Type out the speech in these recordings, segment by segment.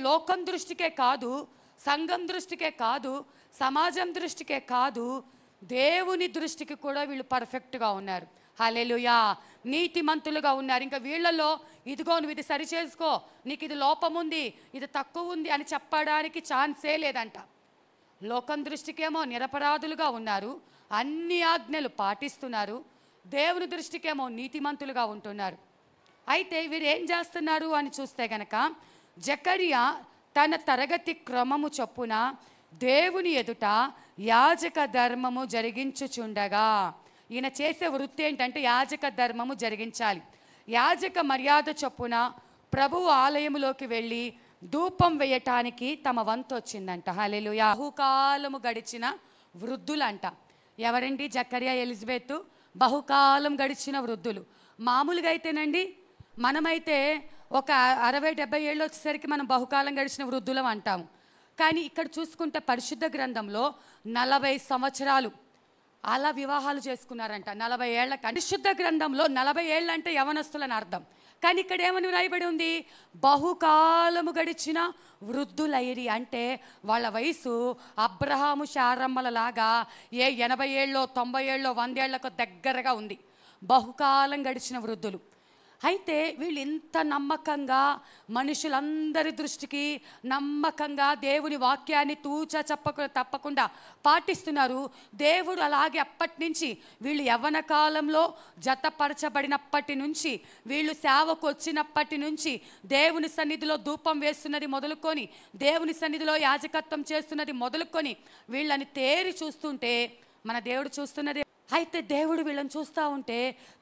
లోకం దృష్టికే కాదు, సంఘం దృష్టికే కాదు, సమాజం దృష్టికే కాదు, దేవుని దృష్టికి కూడా వీళ్ళు పర్ఫెక్ట్గా ఉన్నారు. హల్లెలూయా. నీతిమంతులుగా ఉన్నారు. ఇంకా వీళ్ళలో ఇదిగో నువ్వు ఇది సరి చేసుకో, నీకు ఇది లోపం ఉంది, ఇది తక్కువ ఉంది అని చెప్పడానికి ఛాన్సే లేదంట. లోకం దృష్టికేమో నిరపరాధులుగా ఉన్నారు, అన్ని ఆజ్ఞలు పాటిస్తున్నారు. దేవుని దృష్టికేమో నీతిమంతులుగా ఉంటున్నారు. అయితే వీరు ఏం చేస్తున్నారు అని చూస్తే గనక, జకరియా తన తరగతి క్రమము చొప్పున దేవుని ఎదుట యాజక ధర్మము జరిగించుచుండగా, ఈయన చేసే వృత్తి ఏంటంటే యాజక ధర్మము జరిగించాలి. యాజక మర్యాద చొప్పున ప్రభువు ఆలయములోకి వెళ్ళి ధూపం వేయటానికి తమ వంతు వచ్చిందంట. హల్లెలూయా. బహుకాలము గడిచిన వృద్ధులంట. ఎవరండి? జకరియా, ఎలిజబెత్ బహుకాలం గడిచిన వృద్ధులు. మామూలుగా అయితేనండి మనమైతే ఒక 60-70 ఏళ్ళు వచ్చేసరికి మనం బహుకాలం గడిచిన వృద్ధులం అంటాము. కానీ ఇక్కడ చూసుకుంటే పరిశుద్ధ గ్రంథంలో 40 సంవత్సరాలు అలా వివాహాలు చేసుకున్నారంట. 40 ఏళ్ళ పరిశుద్ధ గ్రంథంలో 40 ఏళ్ళు అంటే యవనస్తులని అర్థం. కానీ ఇక్కడ ఏమని రాయబడి ఉంది? బహుకాలము గడిచిన వృద్ధులైరి. అంటే వాళ్ళ వయసు అబ్రహాము శారమ్మల లాగా 80 ఏళ్ళో 90 ఏళ్ళో 100 ఏళ్లకు దగ్గరగా ఉంది. బహుకాలం గడిచిన వృద్ధులు. అయితే వీళ్ళు ఇంత నమ్మకంగా మనుషులందరి దృష్టికి నమ్మకంగా దేవుని వాక్యాన్ని తప్పకుండా పాటిస్తున్నారు. దేవుడు అలాగే అప్పటి నుంచి వీళ్ళు యవ్వన కాలంలో జతపరచబడినప్పటి నుంచి, వీళ్ళు సేవకు వచ్చినప్పటి నుంచి దేవుని సన్నిధిలో ధూపం వేస్తున్నది మొదలుకొని, దేవుని సన్నిధిలో యాజకత్వం చేస్తున్నది మొదలుకొని వీళ్ళని తేరి చూస్తుంటే మన దేవుడు చూస్తున్నది. అయితే దేవుడు వీళ్ళని చూస్తూ ఉంటే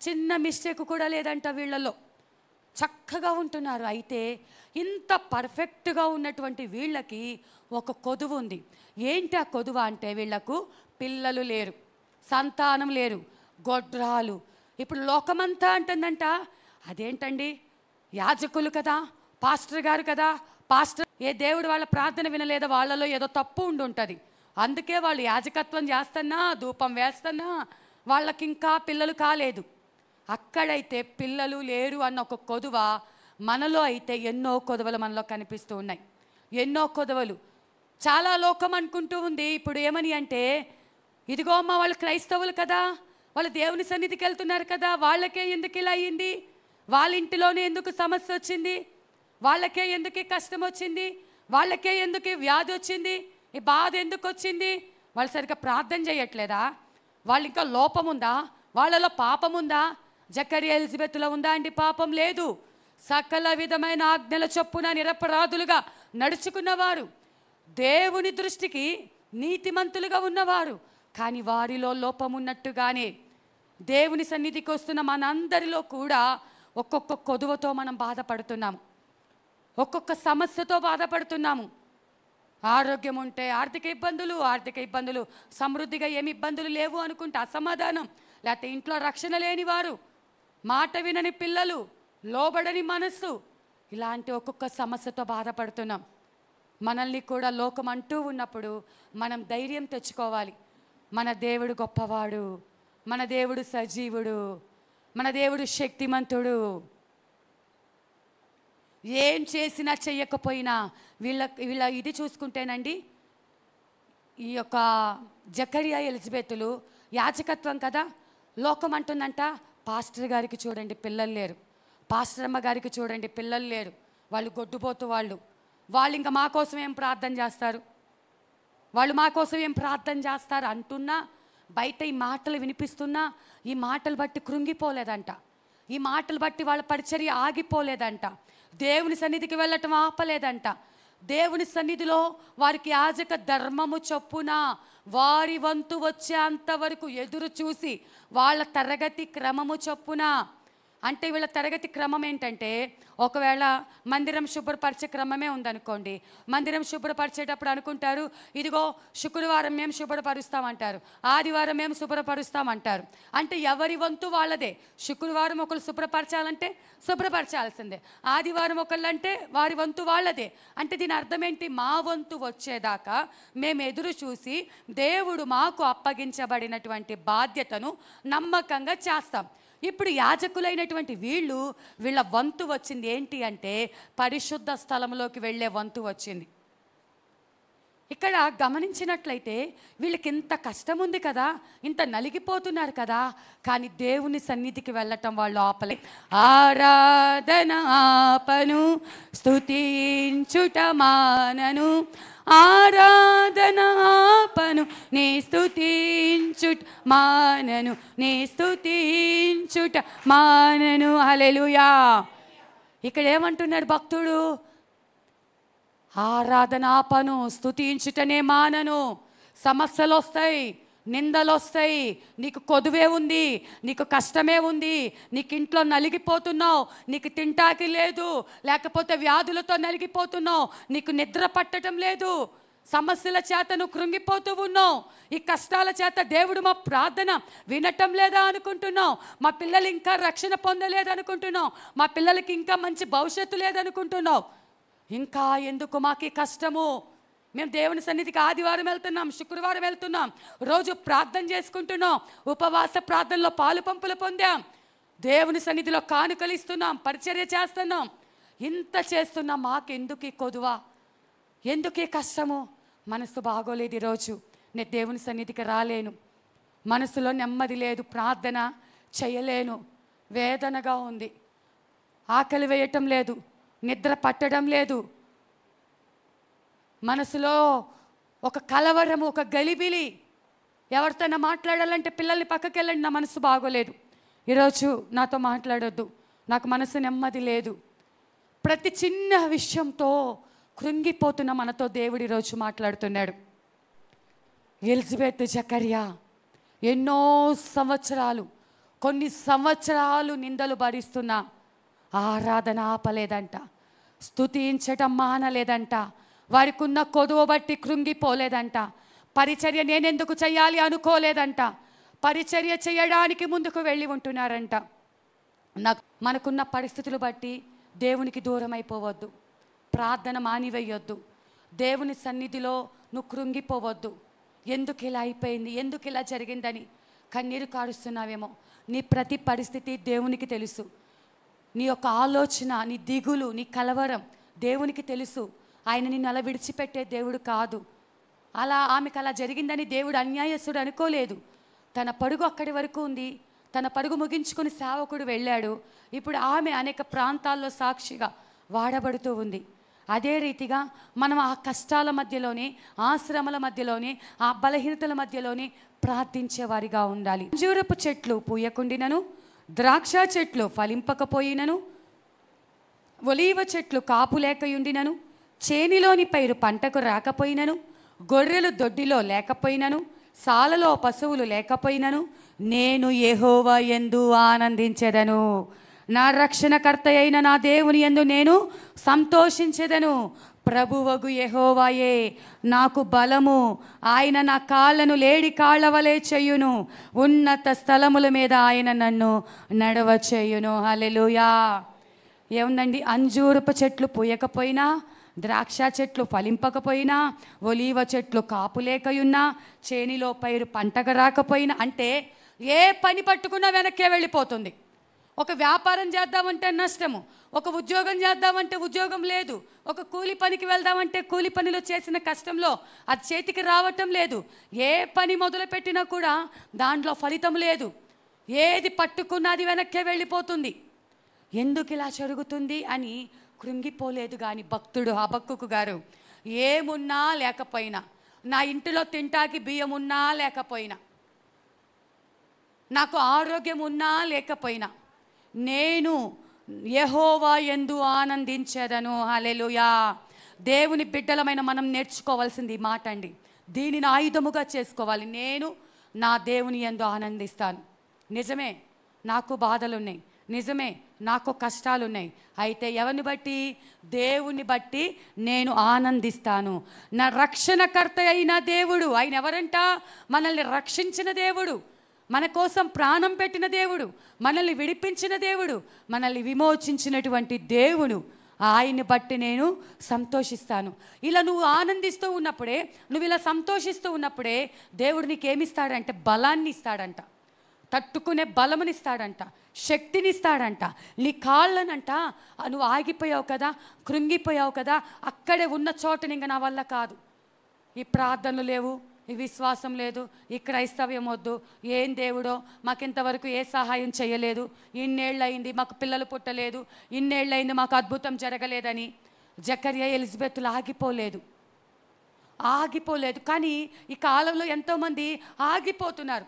చిన్న మిస్టేక్ కూడా లేదంట. వీళ్ళలో చక్కగా ఉంటున్నారు. అయితే ఇంత పర్ఫెక్ట్గా ఉన్నటువంటి వీళ్ళకి ఒక కొదువు ఉంది. ఏంటి ఆ కొదువ అంటే, వీళ్లకు పిల్లలు లేరు, సంతానం లేరు, గొడ్రాలు. ఇప్పుడు లోకమంతా అంటుందంట, అదేంటండి యాజకులు కదా, పాస్టర్ గారు కదా, పాస్టర్ ఏ దేవుడు వాళ్ళ ప్రార్థన వినలేదా, వాళ్ళలో ఏదో తప్పు ఉండుంటుంది, అందుకే వాళ్ళు యాజకత్వం చేస్తున్నా ధూపం వేస్తున్నా వాళ్ళకి ఇంకా పిల్లలు కాలేదు. అక్కడైతే పిల్లలు లేరు అన్న ఒక కొదువ, మనలో అయితే ఎన్నో కొదువలు మనలో కనిపిస్తూ ఉన్నాయి. ఎన్నో కొదువలు. చాలా లోకం అనుకుంటూ ఉంది ఇప్పుడు ఏమని అంటే, ఇదిగో అమ్మ వాళ్ళు క్రైస్తవులు కదా, వాళ్ళు దేవుని సన్నిధికి వెళ్తున్నారు కదా, వాళ్ళకే ఎందుకు ఇలా అయ్యింది, వాళ్ళ ఇంటిలోనే ఎందుకు సమస్య వచ్చింది, వాళ్ళకే ఎందుకు కష్టం వచ్చింది, వాళ్ళకే ఎందుకు వ్యాధి వచ్చింది, ఈ బాధ ఎందుకు వచ్చింది, వాళ్ళు సరిగ్గా ప్రార్థన చేయట్లేదా, వాళ్ళు ఇంకా లోపం ఉందా, వాళ్ళలో పాపం ఉందా? జకరియా ఎలిజబెత్లో ఉందా అండి? పాపం లేదు. సకల విధమైన ఆజ్ఞల చొప్పున నిరపరాధులుగా నడుచుకున్నవారు, దేవుని దృష్టికి నీతిమంతులుగా ఉన్నవారు. కానీ వారిలో లోపం ఉన్నట్టుగానే దేవుని సన్నిధికి వస్తున్న మనందరిలో కూడా ఒక్కొక్క కొదువతో మనం బాధపడుతున్నాము, ఒక్కొక్క సమస్యతో బాధపడుతున్నాము. ఆరోగ్యం ఉంటే ఆర్థిక ఇబ్బందులు, సమృద్ధిగా ఏమి ఇబ్బందులు లేవు అనుకుంటే అసమాధానం, లేకపోతే ఇంట్లో రక్షణ లేని వారు, మాట వినని పిల్లలు, లోబడని మనస్సు, ఇలాంటి ఒక్కొక్క సమస్యతో బాధపడుతున్నాం. మనల్ని కూడా లోకం అంటూ ఉన్నప్పుడు మనం ధైర్యం తెచ్చుకోవాలి. మన దేవుడు గొప్పవాడు, మన దేవుడు సజీవుడు, మన దేవుడు శక్తిమంతుడు. ఏం చేసినా చెయ్యకపోయినా వీళ్ళ ఇది చూసుకుంటేనండి, ఈ యొక్క జకరియా ఎలిజబెత్లు యాజకత్వం కదా, లోకం అంటుందంట, పాస్టర్ గారికి చూడండి పిల్లలు లేరు, పాస్టర్ అమ్మ గారికి చూడండి పిల్లలు లేరు, వాళ్ళు గొడ్డుపోతూ వాళ్ళు ఇంకా మా కోసం ఏం ప్రార్థన చేస్తారు, వాళ్ళు మా కోసం ఏం ప్రార్థన చేస్తారు అంటున్నా, బయట ఈ మాటలు వినిపిస్తున్నా ఈ మాటలు బట్టి కృంగిపోలేదంట, ఈ మాటలు బట్టి వాళ్ళ పరిచర్య ఆగిపోలేదంట, దేవుని సన్నిధికి వెళ్ళటం ఆపలేదంట. దేవుని సన్నిధిలో వారికి యాజక ధర్మము చొప్పున వారి వంతు వచ్చే అంతవరకు ఎదురు చూసి వాళ్ళ తరగతి క్రమము చొప్పున, అంటే వీళ్ళ తరగతి క్రమం ఏంటంటే, ఒకవేళ మందిరం శుభ్రపరిచే క్రమమే ఉందనుకోండి, మందిరం శుభ్రపరిచేటప్పుడు అనుకుంటారు, ఇదిగో శుక్రవారం మేము శుభ్రపరుస్తామంటారు, ఆదివారం మేము శుభ్రపరుస్తామంటారు. అంటే ఎవరి వంతు వాళ్ళదే. శుక్రవారం ఒకళ్ళు శుభ్రపరచాలంటే శుభ్రపరచాల్సిందే, ఆదివారం ఒకళ్ళంటే వారి వంతు వాళ్ళదే. అంటే దీని అర్థం ఏంటి? మా వంతు వచ్చేదాకా మేము ఎదురు చూసి దేవుడు మాకు అప్పగించబడినటువంటి బాధ్యతను నమ్మకంగా చేస్తాం. ఇప్పుడు యాజకులైనటువంటి వీళ్ళ వంతు వచ్చింది ఏంటి అంటే పరిశుద్ధ స్థలంలోకి వెళ్ళే వంతు వచ్చింది. ఇక్కడ గమనించినట్లయితే వీళ్ళకి ఇంత కష్టం ఉంది కదా, ఇంత నలిగిపోతున్నారు కదా, కానీ దేవుని సన్నిధికి వెళ్ళటం వాళ్ళు ఆపలే. ఆరాధన ఆపను, స్తుతించుట మానను, ఆరాధన ఆపను, నీ స్తుతించుట మానను, నీ స్తుతించుట మానను. హల్లెలూయా. ఇక్కడ ఏమంటున్నాడు భక్తుడు? ఆరాధన ఆపను, స్తుతించుటనే మానను. సమస్యలు వస్తాయి, నిందలు వస్తాయి, నీకు కొదువే ఉంది, నీకు కష్టమే ఉంది, నీకు ఇంట్లో నలిగిపోతున్నావు, నీకు తింటాకి లేదు, లేకపోతే వ్యాధులతో నలిగిపోతున్నావు, నీకు నిద్ర పట్టడం లేదు, సమస్యల చేత నువ్వు కృంగిపోతూ ఉన్నావు, ఈ కష్టాల చేత దేవుడు మా ప్రార్థన వినటం లేదా అనుకుంటున్నావు, మా పిల్లలు ఇంకా రక్షణ పొందలేదు అనుకుంటున్నావు, మా పిల్లలకి ఇంకా మంచి భవిష్యత్తు లేదనుకుంటున్నావు. ఇంకా ఎందుకు మాకు ఈ కష్టము? మేము దేవుని సన్నిధికి ఆదివారం వెళ్తున్నాం, శుక్రవారం వెళ్తున్నాం, రోజు ప్రార్థన చేసుకుంటున్నాం, ఉపవాస ప్రార్థనలో పాలు పంపులు పొందాం, దేవుని సన్నిధిలో కానుకలు ఇస్తున్నాం, పరిచర్య చేస్తున్నాం, ఇంత చేస్తున్నాం, మాకెందుకు ఈ కొదువా, ఎందుకు ఈ కష్టము? మనసు బాగోలేదు, ఈరోజు నేను దేవుని సన్నిధికి రాలేను, మనసులో నెమ్మది లేదు, ప్రార్థన చేయలేను, వేదనగా ఉంది, ఆకలి వేయటం లేదు, నిద్ర పట్టడం లేదు, మనసులో ఒక కలవరము, ఒక గలిబిలి, ఎవరితోనైనా మాట్లాడాలంటే పిల్లల్ని పక్కకి వెళ్ళండి, నా మనసు బాగోలేదు, ఈరోజు నాతో మాట్లాడొద్దు, నాకు మనసు నెమ్మది లేదు. ప్రతి చిన్న విషయంతో కృంగిపోతున్న మనతో దేవుడు ఈరోజు మాట్లాడుతున్నాడు. ఎలిజబెత్, జకర్యా ఎన్నో సంవత్సరాలు, కొన్ని సంవత్సరాలు నిందలు భరిస్తున్నా ఆరాధన ఆపలేదంట, స్తుతించటం మానలేదంట, వారికి ఉన్న కొదువ బట్టి కృంగిపోలేదంట, పరిచర్య నేనెందుకు చేయాలి అనుకోలేదంట, పరిచర్య చేయడానికి ముందుకు వెళ్ళి ఉంటున్నారంట. మనకున్న పరిస్థితులు బట్టి దేవునికి దూరం అయిపోవద్దు, ప్రార్థన మానివేయొద్దు, దేవుని సన్నిధిలో నువ్వు కృంగిపోవద్దు. ఎందుకు ఇలా అయిపోయింది, ఎందుకు ఇలా జరిగిందని కన్నీరు కారుస్తున్నావేమో. నీ ప్రతి పరిస్థితి దేవునికి తెలుసు, నీ యొక్క ఆలోచన, నీ దిగులు, నీ కలవరం దేవునికి తెలుసు. ఆయన నిన్ను అలా విడిచిపెట్టే దేవుడు కాదు. ఆమెకు అలా జరిగిందని దేవుడు అన్యాయస్తుడు అనుకోలేదు. తన పరుగు అక్కడి వరకు ఉంది, తన పరుగు ముగించుకొని సేవకుడు వెళ్ళాడు. ఇప్పుడు ఆమె అనేక ప్రాంతాల్లో సాక్షిగా వాడబడుతూ ఉంది. అదే రీతిగా మనం ఆ కష్టాల మధ్యలోనే, ఆ శ్రమల మధ్యలోనే, ఆ బలహీనతల మధ్యలోనే ప్రార్థించేవారిగా ఉండాలి. అంజూరపు చెట్లు పూయకుండినను, ద్రాక్ష చెట్లు ఫలింపకపోయినను, ఒలీవ చెట్లు కాపు లేకయుండినను, చేనిలోని పైరు పంటకు రాకపోయినను, గొర్రెలు దొడ్డిలో లేకపోయినను, సాలలో పశువులు లేకపోయినను, నేను యెహోవా యందు ఆనందించెదను, నా రక్షణకర్త అయిన నా దేవుని యందు నేను సంతోషించెదను. ప్రభువగు యెహోవాయే నాకు బలము, ఆయన నా కాళ్ళను లేడి కాళ్ళ వలె చేయును, ఉన్నత స్థలముల మీద ఆయన నన్ను నడవ చేయును. హల్లెలూయా. ఏముందండి? అంజూరపు చెట్లు పూయకపోయినా, ద్రాక్ష చెట్లు ఫలింపకపోయినా, ఒలీవ చెట్లు కాపులేకయున్నా, చేనిలో పైరు పంటకు రాకపోయినా, అంటే ఏ పని పట్టుకున్నా వెనక్కే వెళ్ళిపోతుంది. ఒక వ్యాపారం చేద్దామంటే నష్టము, ఒక ఉద్యోగం చేద్దామంటే ఉద్యోగం లేదు, ఒక కూలి పనికి వెళ్దామంటే కూలి పనిలో చేసిన కష్టంలో అది చేతికి రావటం లేదు, ఏ పని మొదలుపెట్టినా కూడా దాంట్లో ఫలితం లేదు, ఏది పట్టుకున్నది వెనక్కే వెళ్ళిపోతుంది. ఎందుకు ఇలా జరుగుతుంది అని కృంగిపోలేదు. కానీ భక్తుడు హబక్కూకు గారు, ఏమున్నా లేకపోయినా, నా ఇంటిలో తింటాకి బియ్యం ఉన్నా లేకపోయినా, నాకు ఆరోగ్యం ఉన్నా లేకపోయినా, నేను యెహోవా యందు ఆనందించెదను. హల్లెలూయా. దేవుని బిడ్డలమైన మనం నేర్చుకోవాల్సింది ఈ మాట అండి. దీనిని ఆయుధముగా చేసుకోవాలి. నేను నా దేవుని యందు ఆనందిస్తాను. నిజమే, నాకు బాధలున్నాయి, నిజమే నాకు కష్టాలున్నాయి, అయితే ఎవరిని బట్టి? దేవుని బట్టి నేను ఆనందిస్తాను. నా రక్షణకర్త అయిన దేవుడు, ఆయన ఎవరంట? మనల్ని రక్షించిన దేవుడు, మన కోసం ప్రాణం పెట్టిన దేవుడు, మనల్ని విడిపించిన దేవుడు, మనల్ని విమోచించినటువంటి దేవుడు, ఆయన్ని బట్టి నేను సంతోషిస్తాను. ఇలా నువ్వు ఆనందిస్తూ ఉన్నప్పుడే, నువ్వు ఇలా సంతోషిస్తూ ఉన్నప్పుడే దేవుడు నీకేమిస్తాడంటే బలాన్ని ఇస్తాడంట, తట్టుకునే బలమునిస్తాడంట, శక్తినిస్తాడంట. నీ కాళ్ళనంట నువ్వు ఆగిపోయావు కదా, కృంగిపోయావు కదా, అక్కడే ఉన్న చోటని ఇంక నా వల్ల కాదు, ఈ ప్రార్థనలు లేవు, ఈ విశ్వాసం లేదు, ఈ క్రైస్తవ్యం వద్దు, ఏం దేవుడో మాకింతవరకు ఏ సహాయం చేయలేదు, ఇన్నేళ్ళయింది మాకు పిల్లలు పుట్టలేదు, ఇన్నేళ్ళయింది మాకు అద్భుతం జరగలేదని జకర్యా ఎలిజబెత్లు ఆగిపోలేదు. కానీ ఈ కాలంలో ఎంతోమంది ఆగిపోతున్నారు,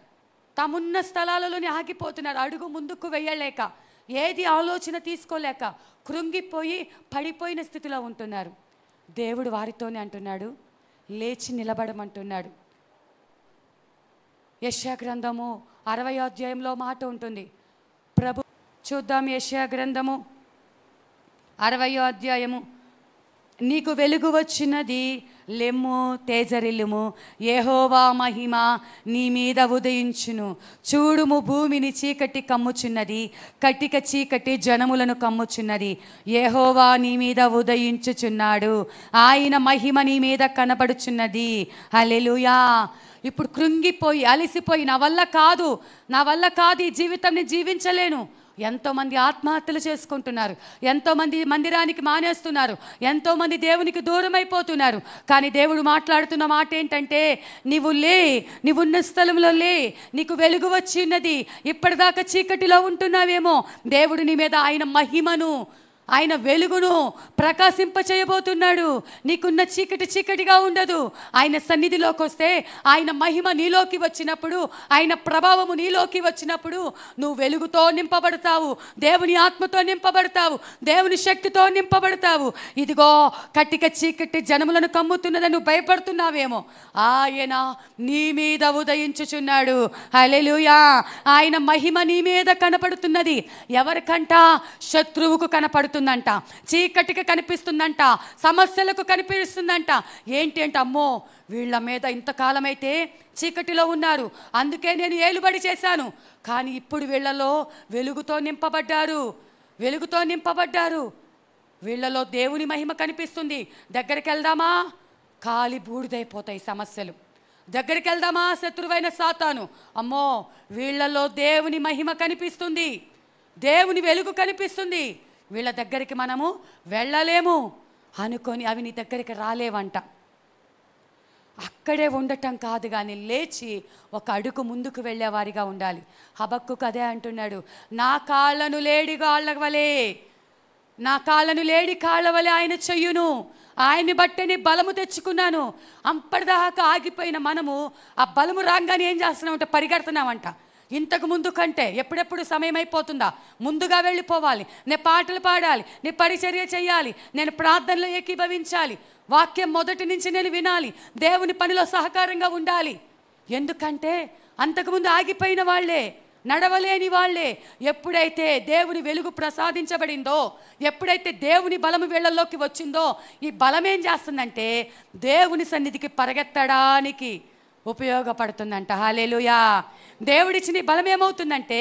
తమున్న స్థలాలలోనే ఆగిపోతున్నారు, అడుగు ముందుకు వెయ్యలేక, ఏది ఆలోచన తీసుకోలేక కృంగిపోయి పడిపోయిన స్థితిలో ఉంటున్నారు. దేవుడు వారితోనే అంటున్నాడు, లేచి నిలబడమంటున్నాడు. యెషయా గ్రంథము 60వ అధ్యాయంలో మాట ఉంటుంది. చూద్దాం, యెషయా గ్రంథము 60వ అధ్యాయము. నీకు వెలుగు వచ్చినది, లెమ్ము తేజరిల్లుము, యెహోవా మహిమ నీ మీద ఉదయించును. చూడుము, భూమిని చీకటి కమ్ముచున్నది, కటిక చీకటి జనములను కమ్ముచున్నది. యెహోవా నీ మీద ఉదయించుచున్నాడు, ఆయన మహిమ నీ మీద కనబడుచున్నది. హల్లెలూయా. ఇప్పుడు కృంగిపోయి అలసిపోయి నా వల్ల కాదు ఈ జీవితం నేను జీవించలేను, ఎంతోమంది ఆత్మహత్యలు చేసుకుంటున్నారు, ఎంతోమంది మందిరానికి మానేస్తున్నారు, ఎంతోమంది దేవునికి దూరం అయిపోతున్నారు. కానీ దేవుడు మాట్లాడుతున్న మాట ఏంటంటే, నీవున్న స్థలంలో లే, నీకు వెలుగు వచ్చి ఉన్నది. ఇప్పటిదాకా చీకటిలో ఉంటున్నావేమో, దేవుడు నీ మీద ఆయన మహిమను, ఆయన వెలుగును ప్రకాశింపచేయబోతున్నాడు. నీకున్న చీకటిగా ఉండదు. ఆయన సన్నిధిలోకి వస్తే, ఆయన మహిమ నీలోకి వచ్చినప్పుడు, ఆయన ప్రభావము నీలోకి వచ్చినప్పుడు నువ్వు వెలుగుతో నింపబడతావు, దేవుని ఆత్మతో నింపబడతావు, దేవుని శక్తితో నింపబడతావు. ఇదిగో కటిక చీకటి జనములను కమ్ముతున్నదని నువ్వు భయపడుతున్నావేమో, ఆయన నీ మీద ఉదయించుచున్నాడు. హల్లెలూయా. ఆయన మహిమ నీ మీద కనపడుతున్నది. ఎవరికంట? శత్రువుకు కనపడుతుందంట, చీకటికి కనిపిస్తుందంట, సమస్యలకు కనిపిస్తుందంట. ఏంటి అంటే, అమ్మో వీళ్ళ మీద ఇంతకాలం అయితే చీకటిలో ఉన్నారు, అందుకే నేను ఏలుబడి చేశాను, కానీ ఇప్పుడు వీళ్ళలో వెలుగుతో నింపబడ్డారు. వీళ్ళలో దేవుని మహిమ కనిపిస్తుంది. దగ్గరికి వెళ్దామా, కాలి బూడిదైపోతాయి సమస్యలు. దగ్గరికి వెళ్దామా, శత్రువైన సాతాను, అమ్మో వీళ్ళలో దేవుని మహిమ కనిపిస్తుంది, దేవుని వెలుగు కనిపిస్తుంది, వీళ్ళ దగ్గరికి మనము వెళ్ళలేము అనుకొని అవి నీ దగ్గరికి రాలేవంట. అక్కడే ఉండటం కాదు, కానీ లేచి ఒక అడుగు ముందుకు వెళ్ళేవారిగా ఉండాలి. హబక్కుకు అదే అంటున్నాడు, నా కాళ్ళను లేడి కాళ్ళ వలె ఆయన చెయ్యును, ఆయన్ని బట్టే బలము తెచ్చుకున్నాను. అప్పటిదాకా ఆగిపోయిన మనము ఆ బలము రాగానే ఏం చేస్తున్నామంటే పరిగెడుతున్నామంట. ఇంతకు ముందు కంటే ఎప్పుడెప్పుడు సమయం అయిపోతుందా, ముందుగా వెళ్ళిపోవాలి, నేను పాటలు పాడాలి, నేను పరిచర్య చేయాలి, నేను ప్రార్థనలో ఏకీభవించాలి, వాక్యం మొదటి నుంచి నేను వినాలి, దేవుని పనిలో సహకారంగా ఉండాలి. ఎందుకంటే అంతకుముందు ఆగిపోయిన వాళ్ళే, నడవలేని వాళ్ళే, ఎప్పుడైతే దేవుని వెలుగు ప్రసాదించబడిందో, ఎప్పుడైతే దేవుని బలము వీళ్ళల్లోకి వచ్చిందో, ఈ బలం ఏం చేస్తుందంటే దేవుని సన్నిధికి పరిగెత్తడానికి ఉపయోగపడుతుందంట. హల్లెలూయా. దేవుడిచ్చిన బలం ఏమవుతుందంటే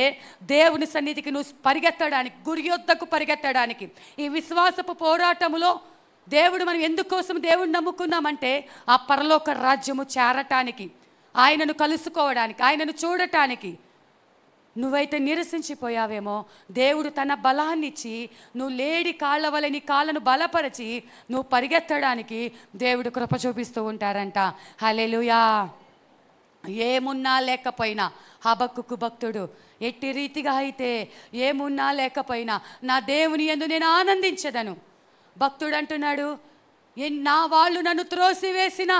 దేవుని సన్నిధికి నువ్వు పరిగెత్తడానికి, గురి యొద్దకు పరిగెత్తడానికి. ఈ విశ్వాసపు పోరాటములో దేవుడు మనం ఎందుకోసం దేవుడిని నమ్ముకున్నామంటే ఆ పరలోక రాజ్యము చేరటానికి, ఆయనను కలుసుకోవడానికి, ఆయనను చూడటానికి. నువ్వైతే నిరసించిపోయావేమో, దేవుడు తన బలాన్ని ఇచ్చి నువ్వు లేడి కాళ్ళ వలె నీ కాళ్ళను బలపరిచి నువ్వు పరిగెత్తడానికి దేవుడు కృప చూపిస్తూ ఉంటారంట. హల్లెలూయా. ఏమున్నా లేకపోయినా హబక్కుకు భక్తుడు ఎట్టి రీతిగా అయితే ఏమున్నా లేకపోయినా నా దేవుని యందు నేను ఆనందించదను. భక్తుడు అంటున్నాడు, నా వాళ్ళు నన్ను త్రోసివేసినా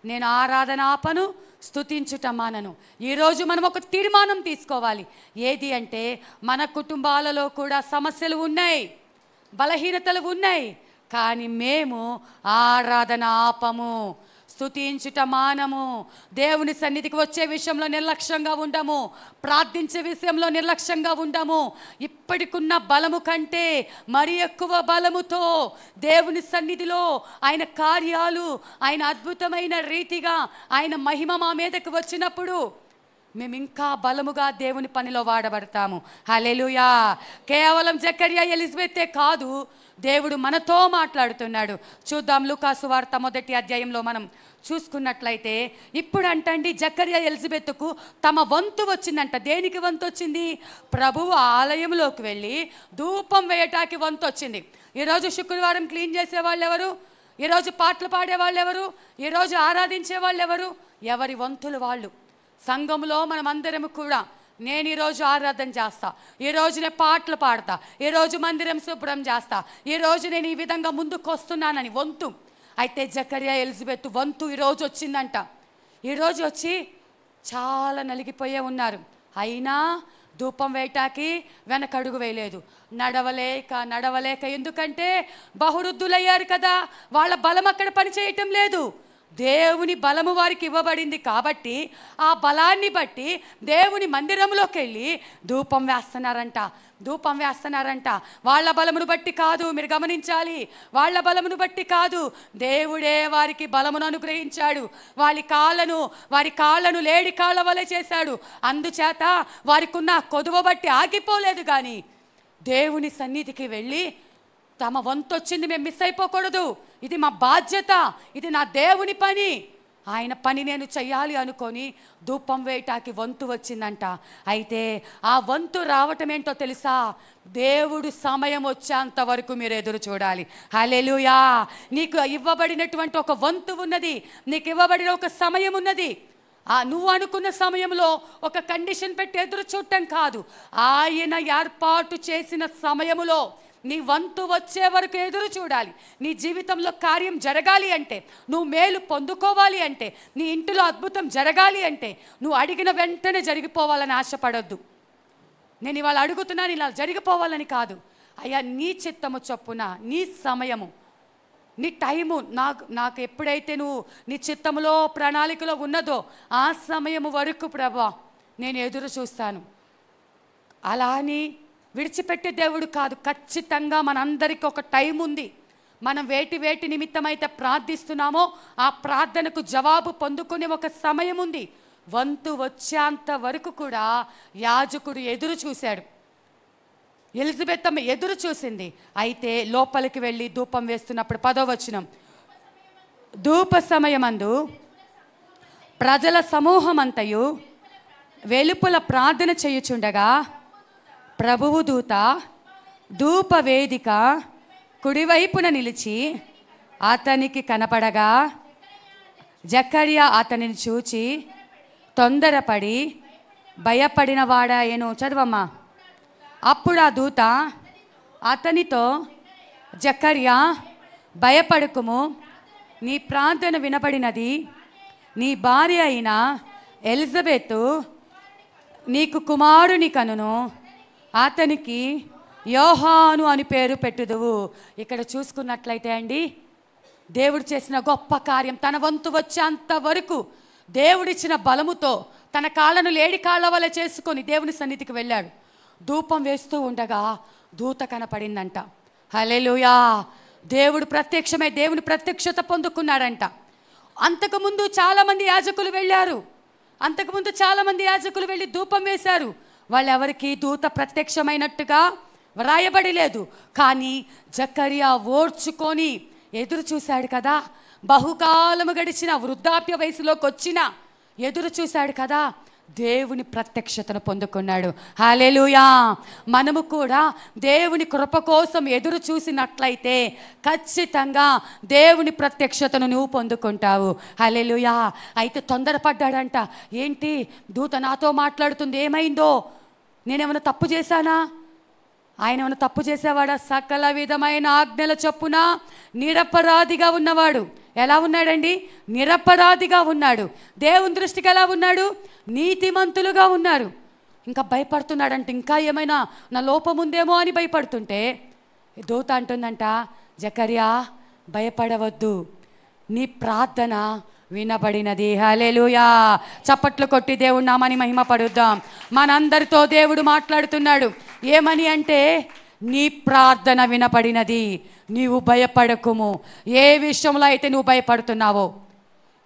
నేను ఆరాధన ఆపను, స్తుతించుట మానను. ఈరోజు మనం ఒక తీర్మానం తీసుకోవాలి. ఏది అంటే, మన కుటుంబాలలో కూడా సమస్యలు ఉన్నాయి, బలహీనతలు ఉన్నాయి, కానీ మేము ఆరాధన ఆపము, స్తుతించుట మానము, దేవుని సన్నిధికి వచ్చే విషయంలో నిర్లక్ష్యంగా ఉండము, ప్రార్థించే విషయంలో నిర్లక్ష్యంగా ఉండము. ఇప్పటికున్న బలము కంటే మరి ఎక్కువ బలముతో దేవుని సన్నిధిలో ఆయన కార్యాలు, ఆయన అద్భుతమైన రీతిగా ఆయన మహిమ మా మీదకు వచ్చినప్పుడు మేము ఇంకా బలముగా దేవుని పనిలో వాడబడతాము. హల్లెలూయా. కేవలం జకర్యా ఎలిజబెతే కాదు, దేవుడు మనతో మాట్లాడుతున్నాడు. చూద్దాం లూకాసు వార్త 1వ అధ్యాయంలో మనం చూసుకున్నట్లయితే, ఇప్పుడు అంటండి జకర్యా ఎలిజబెత్కు తమ వంతు వచ్చిందంట. దేనికి వంతు వచ్చింది? ప్రభువు ఆలయంలోకి వెళ్ళి ధూపం వేయటానికి వంతు వచ్చింది. ఈరోజు శుక్రవారం క్లీన్ చేసే వాళ్ళు ఎవరు? ఈరోజు పాటలు పాడే వాళ్ళు ఎవరు? ఈరోజు ఆరాధించే వాళ్ళు ఎవరు? ఎవరి వంతులు వాళ్ళు. సంఘంలో మనం అందరం కూడా, నేను ఈరోజు ఆరాధన చేస్తా, ఈరోజు నేను పాటలు పాడతా, ఈరోజు మందిరం శుభ్రం చేస్తా, ఈరోజు నేను ఈ విధంగా ముందుకు వస్తున్నానని వంతు. అయితే జకర్యా ఎలిజబెత్ వంతు ఈరోజు వచ్చిందంట. ఈరోజు వచ్చి చాలా నలిగిపోయే ఉన్నారు. అయినా ధూపం వేయటానికి వెనకడుగు వేయలేదు. నడవలేక ఎందుకంటే బహువృద్ధులయ్యారు కదా, వాళ్ళ బలం అక్కడ పనిచేయటం లేదు. దేవుని బలము వారికి ఇవ్వబడింది కాబట్టి ఆ బలాన్ని బట్టి దేవుని మందిరంలోకి వెళ్ళి ధూపం వేస్తున్నారంట. వాళ్ళ బలమును బట్టి కాదు, మీరు గమనించాలి. వాళ్ళ బలమును బట్టి కాదు, దేవుడే వారికి బలమును అనుగ్రహించాడు. వారి కాళ్ళను లేడి కాళ్ళ వలె చేశాడు. అందుచేత వారికి ఉన్న కొదువ బట్టి ఆగిపోలేదు. కానీ దేవుని సన్నిధికి వెళ్ళి తమ వంతు వచ్చింది, మేము మిస్ అయిపోకూడదు, ఇది మా బాధ్యత, ఇది నా దేవుని పని, ఆయన పని నేను చెయ్యాలి అనుకొని ధూపం వేయటానికి వంతు వచ్చిందంట. అయితే ఆ వంతు రావటం ఏంటో తెలుసా? దేవుడు సమయం వచ్చేంత వరకు మీరు ఎదురు చూడాలి. హల్లెలూయా. నీకు ఇవ్వబడినటువంటి ఒక వంతు ఉన్నది, నీకు ఇవ్వబడిన ఒక సమయం ఉన్నది. నువ్వు అనుకున్న సమయంలో ఒక కండిషన్ పెట్టి ఎదురు చూడటం కాదు, ఆయన ఏర్పాటు చేసిన సమయములో నీ వంతు వచ్చే వరకు ఎదురు చూడాలి. నీ జీవితంలో కార్యం జరగాలి అంటే, నువ్వు మేలు పొందుకోవాలి అంటే, నీ ఇంటిలో అద్భుతం జరగాలి అంటే, నువ్వు అడిగిన వెంటనే జరిగిపోవాలని ఆశపడొద్దు. నేను ఇవాళ అడుగుతున్నాను ఇలా జరిగిపోవాలని కాదు. అయ్యా నీ చిత్తము చొప్పున, నీ సమయము, నీ టైము నాకు ఎప్పుడైతే నువ్వు నీ చిత్తములో ప్రణాళికలో ఉన్నదో ఆ సమయము వరకు ప్రభా నేను ఎదురు చూస్తాను. అలా అని విడిచిపెట్టే దేవుడు కాదు. ఖచ్చితంగా మనందరికీ ఒక టైం ఉంది. మనం వేటి నిమిత్తమైతే ప్రార్థిస్తున్నామో ఆ ప్రార్థనకు జవాబు పొందుకునే ఒక సమయం ఉంది. వంతు వచ్చేంత వరకు కూడా యాజకుడు ఎదురు చూశాడు. ఎలిజబెత్ అమ్మ ఎదురు చూసింది. అయితే లోపలికి వెళ్ళి ధూపం వేస్తున్నప్పుడు 10వ వచనం, ధూప సమయమందు ప్రజల సమూహమంతయు వెలుపల ప్రార్థన చేయుచుండగా ప్రభువు దూత ధూప వేదిక కుడివైపున నిలిచి అతనికి కనపడగా జకర్యా అతనిని చూచి తొందరపడి భయపడిన వాడాయను. చదవమ్మా. అప్పుడు ఆ దూత అతనితో, జకర్యా భయపడకుము, నీ ప్రార్థన వినబడినది, నీ భార్య అయిన ఎలిజబెత్ నీకు కుమారుని కనును, అతనికి యోహాను అని పేరు పెట్టుదువు. ఇక్కడ చూసుకున్నట్లయితే అండి, దేవుడు చేసిన గొప్ప కార్యం. తన వంతు వచ్చేంత వరకు దేవుడిచ్చిన బలముతో తన కాళ్ళను లేడి కాళ్ళ వల్ల చేసుకొని దేవుని సన్నిధికి వెళ్ళాడు. ధూపం వేస్తూ ఉండగా దూత కనపడిందంట. హల్లెలూయా. దేవుడు ప్రత్యక్షమై దేవుని ప్రత్యక్షత పొందుకున్నాడంట. అంతకుముందు చాలామంది యాజకులు వెళ్ళారు. అంతకుముందు చాలామంది యాజకులు వెళ్ళి ధూపం వేశారు. వాళ్ళెవరికి దూత ప్రత్యక్షమైనట్టుగా వ్రాయబడి లేదు. కానీ జకర్యా ఓర్చుకొని ఎదురు చూశాడు కదా. బహుకాలము గడిచిన వృద్ధాప్య వయసులోకి వచ్చిన ఎదురు చూశాడు కదా, దేవుని ప్రత్యక్షతను పొందుకున్నాడు. హల్లెలూయా. మనము కూడా దేవుని కృప కోసం ఎదురు చూసినట్లయితే ఖచ్చితంగా దేవుని ప్రత్యక్షతను నువ్వు పొందుకుంటావు. హల్లెలూయా. అయితే తొందరపడ్డాడంట. ఏంటి, దూత నాతో మాట్లాడుతుంది, ఏమైందో, నేనేమైనా తప్పు చేశానా? ఆయన ఏమైనా తప్పు చేసేవాడా? సకల విధమైన ఆజ్ఞల చొప్పున నిరపరాధిగా ఉన్నవాడు. ఎలా ఉన్నాడండి? నిరపరాధిగా ఉన్నాడు. దేవుని దృష్టికి ఎలా ఉన్నాడు? నీతిమంతులుగా ఉన్నారు. ఇంకా భయపడుతున్నాడంటే, ఇంకా ఏమైనా నా లోపం ఉందేమో అని భయపడుతుంటే దూత అంటుందంట, జకర్యా భయపడవద్దు, నీ ప్రార్థన వినబడినది. హల్లెలూయా. చప్పట్లు కొట్టి దేవుడి నామాన్ని మహిమ పడుద్దాం. మనందరితో దేవుడు మాట్లాడుతున్నాడు. ఏమని అంటే, నీ ప్రార్థన వినపడినది, నీవు భయపడకుము. ఏ విషయంలో అయితే నువ్వు భయపడుతున్నావో,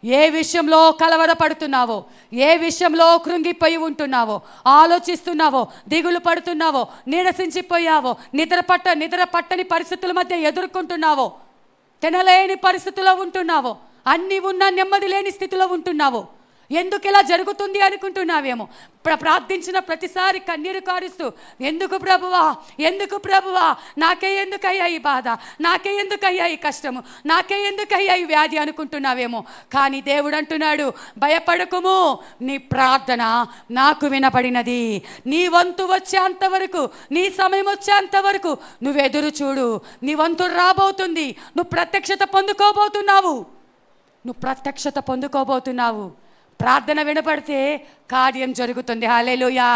ఏ విషయంలో కలవరపడుతున్నావో, ఏ విషయంలో కృంగిపోయి ఉంటున్నావో, ఆలోచిస్తున్నావో, దిగులు పడుతున్నావో, నీరసించిపోయావో, నిద్ర పట్టని పరిస్థితుల మధ్య ఎదుర్కొంటున్నావో, తినలేని పరిస్థితిలో ఉంటున్నావో, అన్నీ ఉన్నా నెమ్మది లేని స్థితిలో ఉంటున్నావో, ఎందుకు ఇలా జరుగుతుంది అనుకుంటున్నావేమో. ప్రార్థించిన ప్రతిసారి కన్నీరు కారుస్తూ, ఎందుకు ప్రభువా, ఎందుకు ప్రభువా, నాకే ఎందుకయ్యా ఈ బాధ, నాకే ఎందుకయ్యా ఈ కష్టము, నాకే ఎందుకయ్యా ఈ వ్యాధి అనుకుంటున్నావేమో. కానీ దేవుడు అంటున్నాడు, భయపడకుము, నీ ప్రార్థన నాకు వినపడినది. నీ వంతు వచ్చేంతవరకు, నీ సమయం వచ్చేంతవరకు నువ్వు ఎదురు చూడు. నీ వంతు రాబోతుంది. నువ్వు ప్రత్యక్షత పొందుకోబోతున్నావు. ప్రార్థన వినపడితే కార్యం జరుగుతుంది. హల్లెలూయా.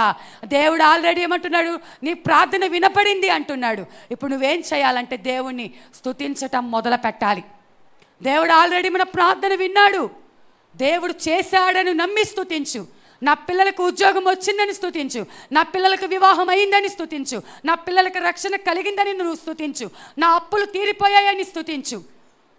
దేవుడు ఆల్రెడీ ఏమంటున్నాడు, నీ ప్రార్థన వినపడింది అంటున్నాడు. ఇప్పుడు నువ్వేం చేయాలంటే దేవుణ్ణి స్తుతించటం మొదలు పెట్టాలి. దేవుడు ఆల్రెడీ మన ప్రార్థన విన్నాడు. దేవుడు చేశాడని నమ్మి స్తుతించు. నా పిల్లలకు ఉద్యోగం వచ్చిందని స్తుతించు, నా పిల్లలకు వివాహం అయిందని స్తుతించు, నా పిల్లలకు రక్షణ కలిగిందని నువ్వు స్తుతించు, నా అప్పులు తీరిపోయాయని స్తుతించు.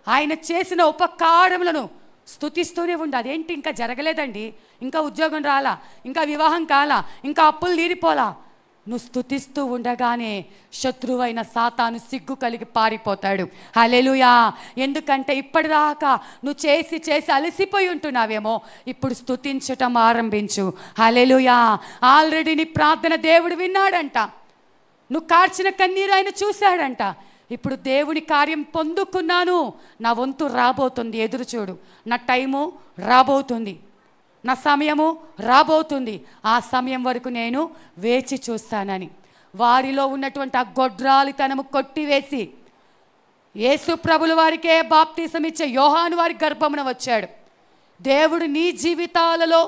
ఆయన చేసిన ఉపకారములను స్తుతిస్తూనే ఉండు. అదేంటి ఇంకా జరగలేదండి, ఇంకా ఉద్యోగం రాలా, ఇంకా వివాహం కాలా, ఇంకా అప్పులు తీరిపోలా, నువ్వు స్తుతిస్తూ ఉండగానే శత్రువైన సాతాను సిగ్గు కలిగి పారిపోతాడు. హల్లెలూయా. ఎందుకంటే ఇప్పటిదాకా నువ్వు చేసి అలసిపోయి ఉంటున్నావేమో, ఇప్పుడు స్తుతించటం ఆరంభించు. హల్లెలూయా. ఆల్రెడీ నీ ప్రార్థన దేవుడు విన్నాడంట, నువ్వు కార్చిన కన్నీరు ఆయన చూశాడంట. ఇప్పుడు దేవుని కార్యం పొందుకున్నాను, నా వంతు రాబోతుంది, ఎదురు చూడు. నా టైము రాబోతుంది, నా సమయము రాబోతుంది, ఆ సమయం వరకు నేను వేచి చూస్తానని వారిలో ఉన్నటువంటి ఆ గొడ్రాలితనము కొట్టివేసి యేసు ప్రభుల వారికే బాప్తిసం ఇచ్చే యోహాను వారి గర్భమున వచ్చాడు. దేవుడు నీ జీవితాలలో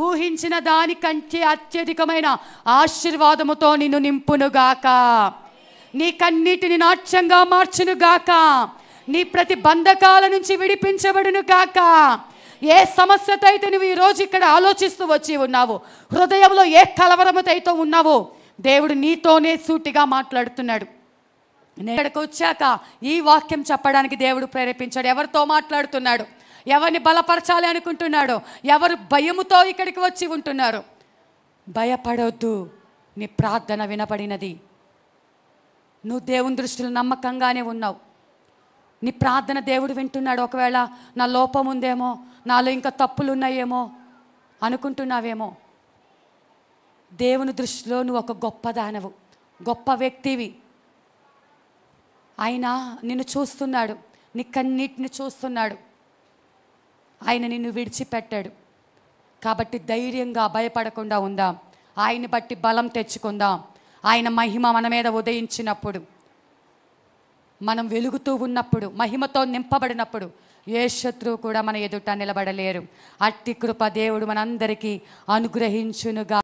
ఊహించిన దానికంటే అత్యధికమైన ఆశీర్వాదముతో నిన్ను నింపునుగాక. నీ కన్నీటిని నాట్యంగా మార్చునుగాక. నీ ప్రతి బంధకాల నుంచి విడిపించబడునుగాక. ఏ సమస్యతో అయితే నువ్వు ఈరోజు ఇక్కడ ఆలోచిస్తూ వచ్చి ఉన్నావు, హృదయంలో ఏ కలవరముతో ఉన్నావో, దేవుడు నీతోనే సూటిగా మాట్లాడుతున్నాడు. నేను ఇక్కడికి వచ్చాక ఈ వాక్యం చెప్పడానికి దేవుడు ప్రేరేపించాడు. ఎవరితో మాట్లాడుతున్నాడు, ఎవరిని బలపరచాలి అనుకుంటున్నాడో, ఎవరు భయముతో ఇక్కడికి వచ్చి ఉంటున్నారు, భయపడొద్దు, నీ ప్రార్థన వినపడినది. నువ్వు దేవుని దృష్టిలో నమ్మకంగానే ఉన్నావు, నీ ప్రార్థన దేవుడు వింటున్నాడు. ఒకవేళ నా లోపం ఉందేమో, నాలో ఇంకా తప్పులు ఉన్నాయేమో అనుకుంటున్నావేమో, దేవుని దృష్టిలో నువ్వు ఒక గొప్ప దానవు, గొప్ప వ్యక్తివి. ఆయన నిన్ను చూస్తున్నాడు, నీ కన్నీటిని చూస్తున్నాడు. ఆయన నిన్ను విడిచిపెట్టాడు. కాబట్టి ధైర్యంగా భయపడకుండా ఉందాం, ఆయన్ని బట్టి బలం తెచ్చుకుందాం. ఆయన మహిమ మన మీద ఉదయించినప్పుడు, మనం వెలుగుతూ ఉన్నప్పుడు, మహిమతో నింపబడినప్పుడు ఏ శత్రువు కూడా మన ఎదుట నిలబడలేరు. అట్టి కృప దేవుడు మనందరికీ అనుగ్రహించునుగా.